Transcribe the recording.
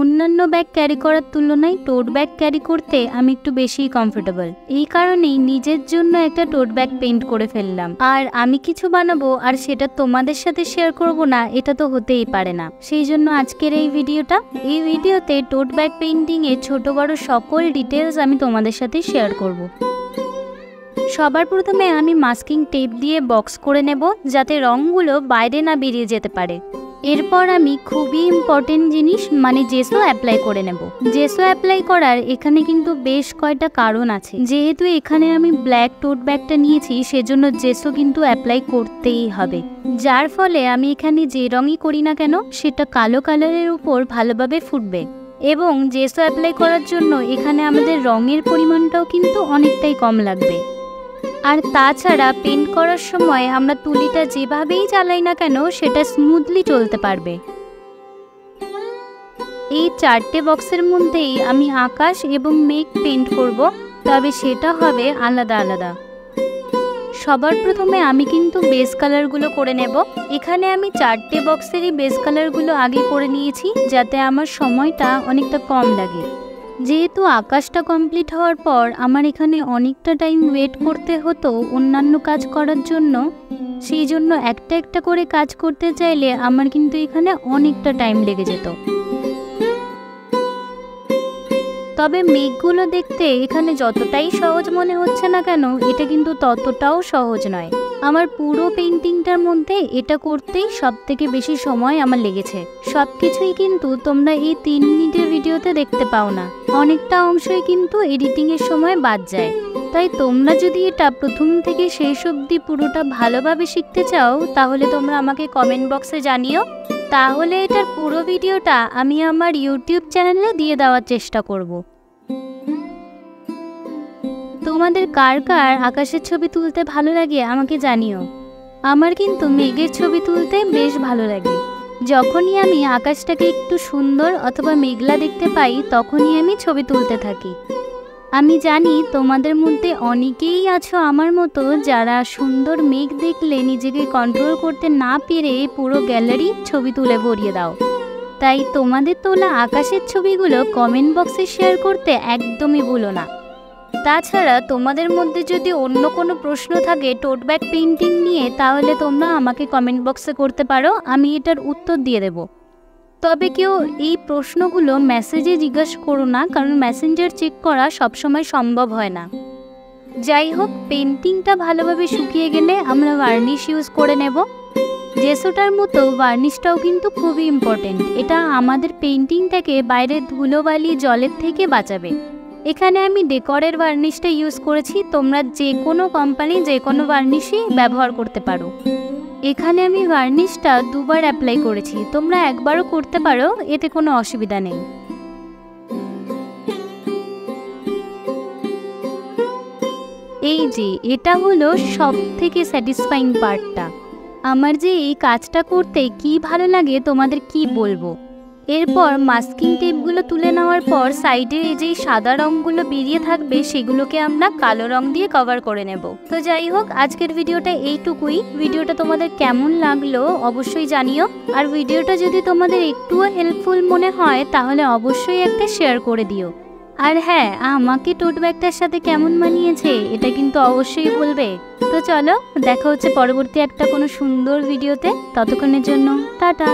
অন্যান্য bag carry করার তুলনায় টোট ব্যাগ ক্যারি করতে আমি একটু বেশিই কমফোর্টেবল। এই কারণেই নিজের জন্য একটা টোট ব্যাগ পেইন্ট করে ফেললাম। আর আমি কিছু বানাবো আর সেটা তোমাদের সাথে শেয়ার করব না, এটা তো হতেই পারে না। সেই জন্য আজকের এই ভিডিওতে টোট ব্যাগ পেইন্টিং এর ছোট বড় সকল ডিটেলস আমি তোমাদের সাথে শেয়ার করব। সবার প্রথমে আমি মাস্কিং টেপ দিয়ে বক্স করে নেব, যাতে রঙগুলো বাইরে না বেরিয়ে যেতে পারে। এরপর আমি খুবই ইম্পর্টেন্ট জিনিস মানে জেসো অ্যাপ্লাই করে নেব। জেসো অ্যাপ্লাই করার এখানে কিন্তু বেশ কয়টা কারণ আছে। যেহেতু এখানে আমি ব্ল্যাক টোট ব্যাগটা নিয়েছি, সেজন্য জেসো কিন্তু অ্যাপ্লাই করতেই হবে, যার ফলে আমি এখানে যে রঙই করি না কেন সেটা কালো কালারের উপর ভালোভাবে ফুটবে। এবং জেসো অ্যাপ্লাই করার জন্য এখানে আমাদের রঙের পরিমাণটাও কিন্তু অনেকটাই কম লাগবে। আর তাছাড়া পেইন্ট করার সময় আমরা তুলিটা যেভাবেই চালাই না কেন সেটা স্মুথলি চলতে পারবে। এই 4টে বক্সের মধ্যেই আমি আকাশ এবং মেঘ পেইন্ট করব, তবে সেটা হবে আলাদা আলাদা। সবার প্রথমে আমি কিন্তু বেস কালারগুলো করে নেব। এখানে আমি 4টে বক্সেরই বেস কালারগুলো আগে করে নিয়েছি, যাতে আমার সময়টা অনেকটা কম লাগে। যেহেতু আকাশটা কমপ্লিট হওয়ার পর আমার এখানে অনেকটা টাইম ওয়েট করতে হতো অন্যান্য কাজ করার জন্য, সেই জন্য একটা একটা করে কাজ করতে চাইলে আমার কিন্তু এখানে অনেকটা টাইম লেগে যেত। তবে মেঘগুলো দেখতে এখানে যতটাই সহজ মনে হচ্ছে না কেন, এটা কিন্তু ততটাও সহজ নয়। আমার পুরো পেইন্টিংটার মধ্যে এটা করতেই সবথেকে বেশি সময় আমার লেগেছে। সবকিছুই কিন্তু তোমরা এই 3 মিনিটের ভিডিওতে দেখতে পাও না, অনেকটা অংশই কিন্তু এডিটিংয়ের সময় বাদ যায়। তাই তোমরা যদি এটা প্রথম থেকে শেষ অবধি পুরোটা ভালোভাবে শিখতে চাও, তাহলে তোমরা আমাকে কমেন্ট বক্সে জানিও, তাহলে এটার পুরো ভিডিওটা আমি আমার ইউটিউব চ্যানেলে দিয়ে দেওয়ার চেষ্টা করব। তোমাদের কার কার আকাশের ছবি তুলতে ভালো লাগে আমাকে জানিও। আমার কিন্তু মেঘের ছবি তুলতে বেশ ভালো লাগে। যখনই আমি আকাশটাকে একটু সুন্দর অথবা মেঘলা দেখতে পাই, তখনই আমি ছবি তুলতে থাকি। আমি জানি তোমাদের মধ্যে অনেকেই আছো আমার মতো, যারা সুন্দর মেঘ দেখলে নিজেকে কন্ট্রোল করতে না পেরে পুরো গ্যালারি ছবি তুলে ভরিয়ে দাও। তাই তোমাদের তোলা আকাশের ছবিগুলো কমেন্ট বক্সে শেয়ার করতে একদমই ভুলো না। তাছাড়া তোমাদের মধ্যে যদি অন্য কোনো প্রশ্ন থাকে টোট ব্যাগ পেইন্টিং নিয়ে, তাহলে তোমরা আমাকে কমেন্ট বক্সে করতে পারো, আমি এটার উত্তর দিয়ে দেব। তবে কেউ এই প্রশ্নগুলো মেসেজে জিজ্ঞাসা করো না, কারণ মেসেঞ্জার চেক করা সবসময় সম্ভব হয় না। যাই হোক, পেইন্টিংটা ভালোভাবে শুকিয়ে গেলে আমরা ভার্নিশ ইউজ করে নেব। জেসোটার মতো ভার্নিশটাও কিন্তু খুবই ইম্পর্টেন্ট। এটা আমাদের পেইন্টিংটাকে বাইরের ধুলোবালি জলের থেকে বাঁচাবে। এখানে আমি ডেকরের ভার্নিশটা ইউজ করেছি, তোমরা যে কোনো কোম্পানি যে কোনো ভার্নিশই ব্যবহার করতে পারো। এখানে আমি ভার্নিশটা 2বার অ্যাপ্লাই করেছি, তোমরা একবারও করতে পারো, এতে কোনো অসুবিধা নেই। এই যে এটা হলো সবথেকে স্যাটিসফাইং পার্টটা। আমার যে এই কাজটা করতে কি ভালো লাগে তোমাদের কি বলবো। এরপর মাস্কিং টেপগুলো তুলে নেওয়ার পর সাইডে এই যে সাদা রঙগুলো বেরিয়ে থাকবে, সেগুলোকে আমরা কালো রং দিয়ে কভার করে নেব। তো যাই হোক, আজকের ভিডিওটা এইটুকুই। ভিডিওটা তোমাদের কেমন লাগলো অবশ্যই জানিও। আর ভিডিওটা যদি তোমাদের একটুও হেল্পফুল মনে হয়, তাহলে অবশ্যই একটা শেয়ার করে দিও। আর হ্যাঁ, আমাকে টোট ব্যাগটার সাথে কেমন মানিয়েছে এটা কিন্তু অবশ্যই বলবে। তো চলো, দেখা হচ্ছে পরবর্তী একটা কোনো সুন্দর ভিডিওতে। ততক্ষণের জন্য টাটা।